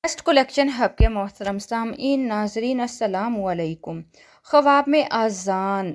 Best collection hub کے محترم سامعین ناظرین السلام علیکم۔ خواب میں اذان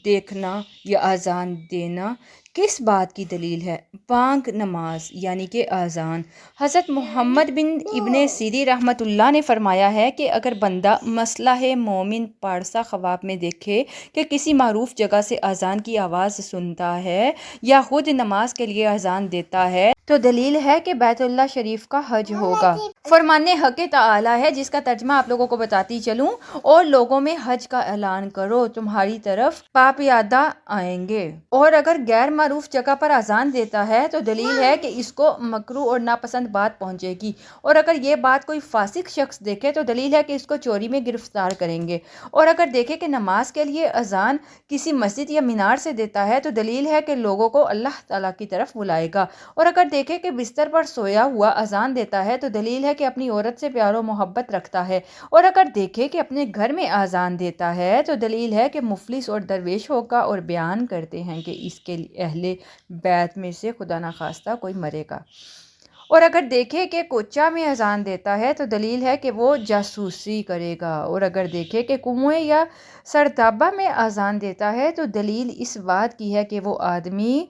دیکھنا یا اذان دینا کس بات کی دلیل ہے؟ بانگ نماز یعنی کہ اذان۔ حضرت محمد بن ابن سیرین رحمۃ اللہ نے فرمایا ہے کہ اگر بندہ مصلح مومن پارسا خواب میں دیکھے کہ کسی معروف جگہ سے اذان کی آواز سنتا ہے یا خود نماز کے لیے اذان دیتا ہے تو دلیل ہے کہ بیت اللہ شریف کا حج ہوگا۔ فرمان حق تعالی ہے جس کا ترجمہ آپ لوگوں کو بتاتی چلوں، اور لوگوں میں حج کا اعلان کرو، تمہاری طرف پاپیادہ آئیں گے۔ اور اگر غیر معروف جگہ پر اذان دیتا ہے تو دلیل ہے کہ اس کو مکروہ اور ناپسند بات پہنچے گی، اور اگر یہ بات کوئی فاسق شخص دیکھے تو دلیل ہے کہ اس کو چوری میں گرفتار کریں گے، اور اگر دیکھے کہ نماز کے لیے اذان کسی مسجد یا مینار سے دیتا ہے تو دلیل ہے کہ لوگوں کو اللہ تعالیٰ کی طرف بلائے گا، اور اگر دیکھے کہ بستر پر سویا ہوا اذان دیتا ہے تو دلیل ہے کہ اپنی عورت سے پیار و محبت رکھتا ہے، اور اگر دیکھے کہ اپنے گھر میں اذان دیتا ہے تو دلیل ہے کہ مفلس اور درویش ہوگا، اور بیان کرتے ہیں کہ اس کے اہل بیت میں سے خدا نخواستہ کوئی مرے گا، اور اگر دیکھے کہ کوچہ میں اذان دیتا ہے تو دلیل ہے کہ وہ جاسوسی کرے گا، اور اگر دیکھے کہ کنویں یا سردابہ میں اذان دیتا ہے تو دلیل اس بات کی ہے کہ وہ آدمی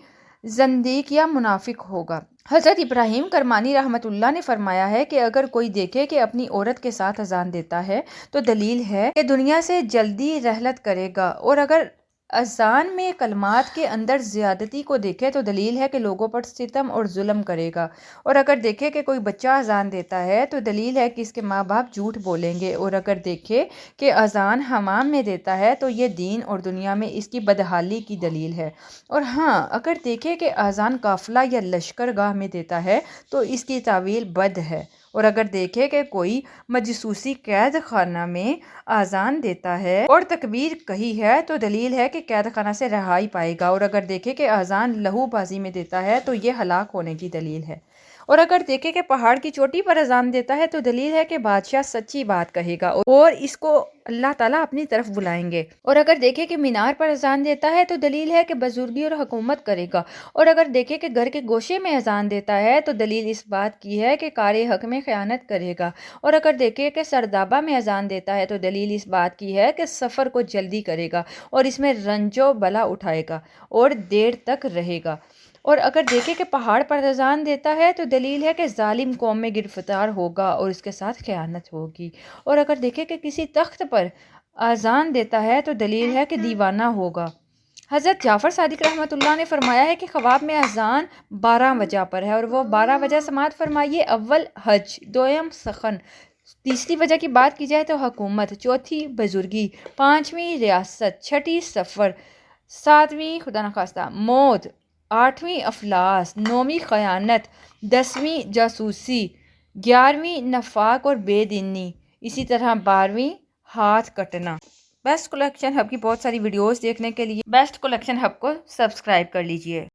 زندیق یا منافق ہوگا۔ حضرت ابراہیم کرمانی رحمۃ اللہ نے فرمایا ہے کہ اگر کوئی دیکھے کہ اپنی عورت کے ساتھ اذان دیتا ہے تو دلیل ہے کہ دنیا سے جلدی رحلت کرے گا، اور اگر اذان میں کلمات کے اندر زیادتی کو دیکھے تو دلیل ہے کہ لوگوں پر ستم اور ظلم کرے گا، اور اگر دیکھے کہ کوئی بچہ اذان دیتا ہے تو دلیل ہے کہ اس کے ماں باپ جھوٹ بولیں گے، اور اگر دیکھے کہ اذان حمام میں دیتا ہے تو یہ دین اور دنیا میں اس کی بدحالی کی دلیل ہے، اور ہاں اگر دیکھے کہ اذان قافلہ یا لشکر گاہ میں دیتا ہے تو اس کی تعویل بد ہے، اور اگر دیکھے کہ کوئی مجوسی قید خانہ میں اذان دیتا ہے اور تکبیر کہی ہے تو دلیل ہے کہ قید خانہ سے رہائی پائے گا، اور اگر دیکھے کہ اذان لہو بازی میں دیتا ہے تو یہ ہلاک ہونے کی دلیل ہے، اور اگر دیکھے کہ پہاڑ کی چوٹی پر اذان دیتا ہے تو دلیل ہے کہ بادشاہ سچی بات کہے گا اور اس کو اللہ تعالیٰ اپنی طرف بلائیں گے، اور اگر دیکھے کہ مینار پر اذان دیتا ہے تو دلیل ہے کہ بزرگی اور حکومت کرے گا، اور اگر دیکھے کہ گھر کے گوشے میں اذان دیتا ہے تو دلیل اس بات کی ہے کہ کار حق میں خیانت کرے گا، اور اگر دیکھے کہ سردابہ میں اذان دیتا ہے تو دلیل اس بات کی ہے کہ سفر کو جلدی کرے گا اور اس میں رنج و بلا اٹھائے گا اور دیر تک رہے گا، اور اگر دیکھے کہ پہاڑ پر اذان دیتا ہے تو دلیل ہے کہ ظالم قوم میں گرفتار ہوگا اور اس کے ساتھ خیانت ہوگی، اور اگر دیکھے کہ کسی تخت پر اذان دیتا ہے تو دلیل ہے کہ دیوانہ ہوگا۔ حضرت جعفر صادق رحمۃ اللہ نے فرمایا ہے کہ خواب میں اذان 12 وجہ پر ہے، اور وہ 12 وجہ سماعت فرمائیے: اول حج، دوم سخن، تیسری وجہ کی بات کی جائے تو حکومت، چوتھی بزرگی، پانچویں ریاست، چھٹی سفر، ساتویں خدا نخواستہ موت، آٹھویں افلاس، نویں خیانت، 10ویں جاسوسی، 11ویں نفاق اور بے دینی، اسی طرح 12ویں ہاتھ کٹنا۔ بیسٹ کلیکشن ہب کی بہت ساری ویڈیوز دیکھنے کے لیے بیسٹ کلیکشن ہب کو سبسکرائب کر لیجئے۔